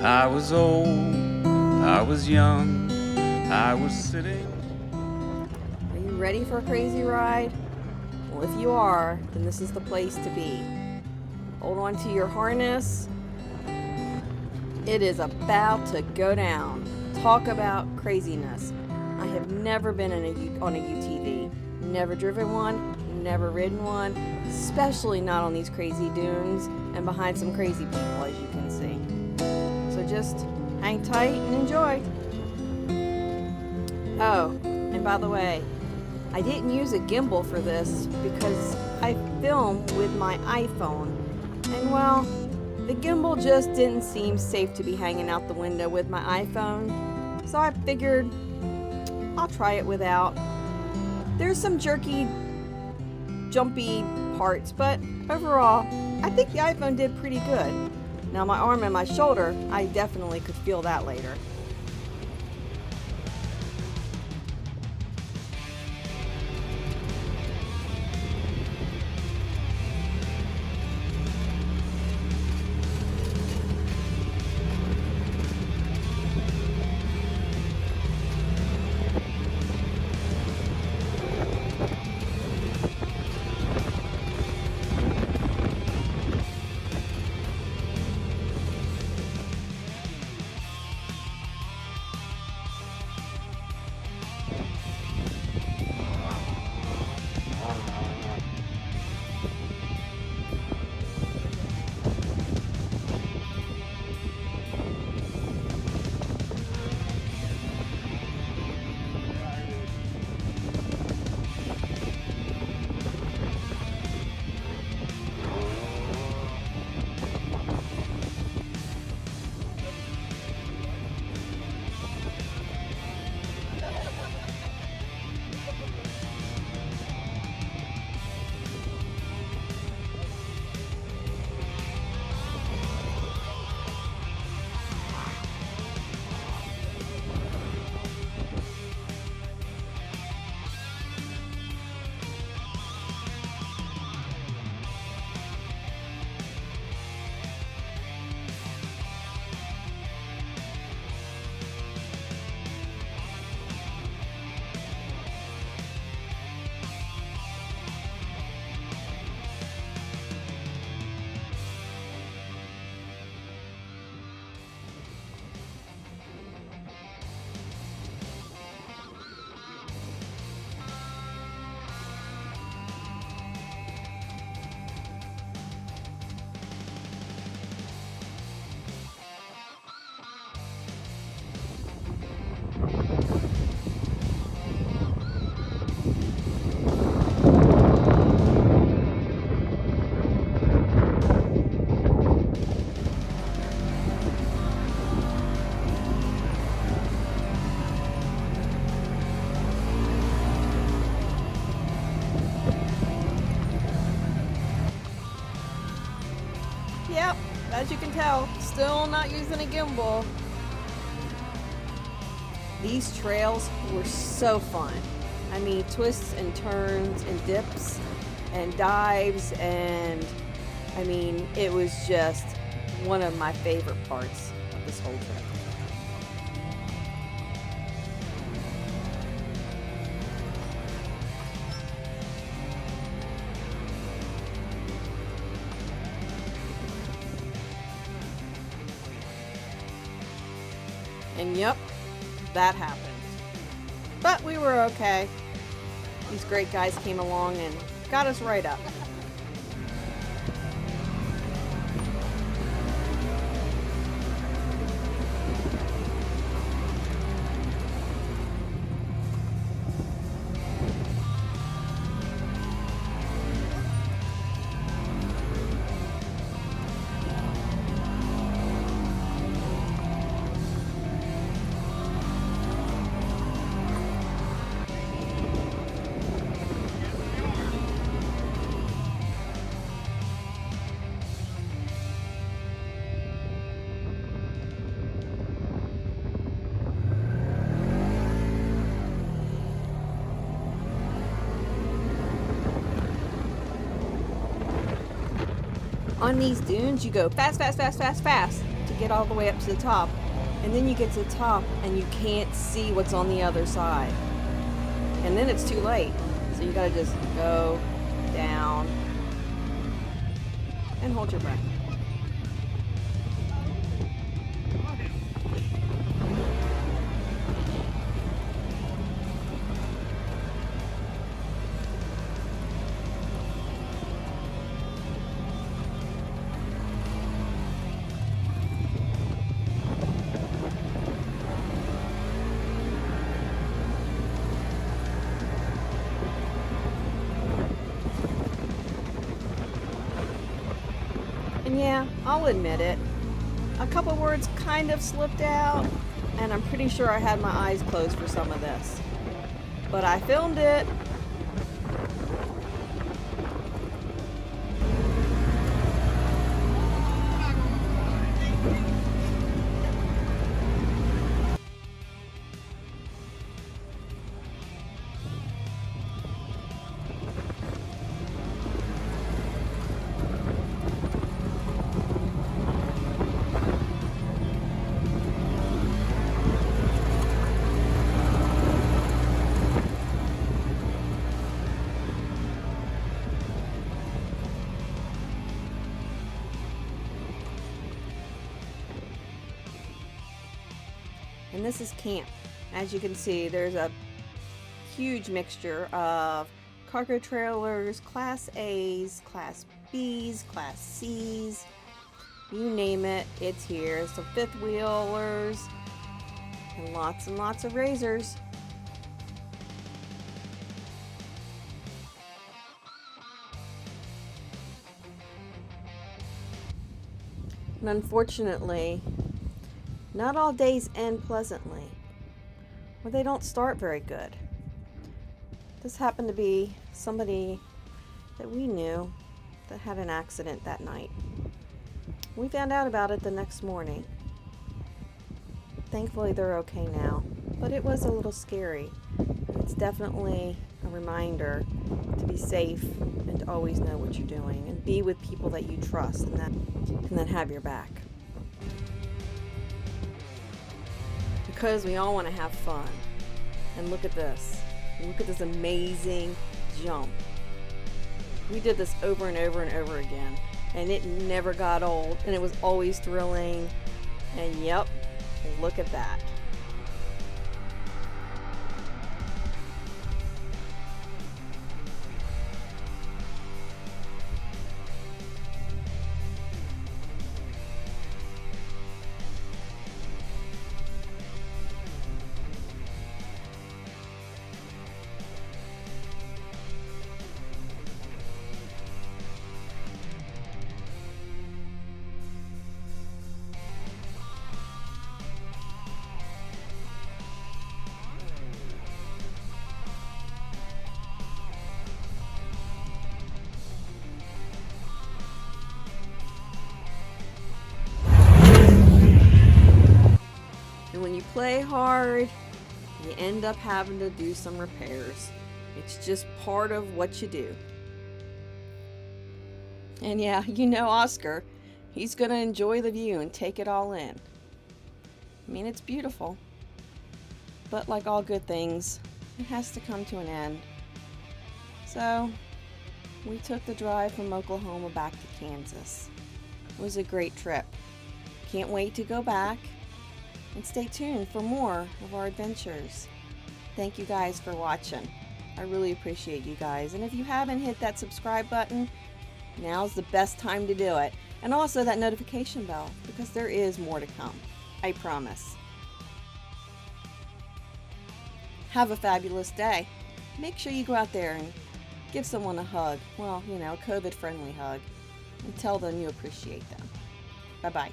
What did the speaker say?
I was old, I was young, I was sitting. Are you ready for a crazy ride? Well, if you are, then this is the place to be. Hold on to your harness. It is about to go down. Talk about craziness. I have never been on a UTV. Never driven one, never ridden one, especially not on these crazy dunes and behind some crazy people, as you can see. So just hang tight and enjoy. Oh, and by the way, I didn't use a gimbal for this because I film with my iPhone. And well, the gimbal just didn't seem safe to be hanging out the window with my iPhone. So I figured I'll try it without. There's some jerky, jumpy parts, but overall, I think the iPhone did pretty good. Now my arm and my shoulder, I definitely could feel that later. Yep, as you can tell, still not using a gimbal. These trails were so fun. I mean, twists and turns and dips and dives, and I mean, it was just one of my favorite parts of this whole trip. And yep, that happened. But we were okay. These great guys came along and got us right up. On these dunes, you go fast, fast, fast, fast, fast to get all the way up to the top. And then you get to the top and you can't see what's on the other side. And then it's too late. So you gotta just go down and hold your breath. And yeah, I'll admit it. A couple words kind of slipped out, and I'm pretty sure I had my eyes closed for some of this. But I filmed it. And this is camp. As you can see, there's a huge mixture of cargo trailers, Class A's, Class B's, Class C's, you name it, it's here. Some fifth wheelers, and lots of razors. And unfortunately, not all days end pleasantly, or they don't start very good. This happened to be somebody that we knew that had an accident that night. We found out about it the next morning. Thankfully they're okay now, but it was a little scary. It's definitely a reminder to be safe and to always know what you're doing and be with people that you trust and that have your back. Because we all want to have fun. And look at this. Look at this amazing jump. We did this over and over and over again. And it never got old. And it was always thrilling. And yep, look at that. And when you play hard, you end up having to do some repairs. It's just part of what you do. And yeah, you know Oscar, he's going to enjoy the view and take it all in. I mean, it's beautiful. But like all good things, it has to come to an end. So, we took the drive from Oklahoma back to Kansas. It was a great trip. Can't wait to go back. And stay tuned for more of our adventures. Thank you guys for watching. I really appreciate you guys. And if you haven't hit that subscribe button, now's the best time to do it. And also that notification bell, because there is more to come. I promise. Have a fabulous day. Make sure you go out there and give someone a hug. Well, you know, a COVID-friendly hug. And tell them you appreciate them. Bye-bye.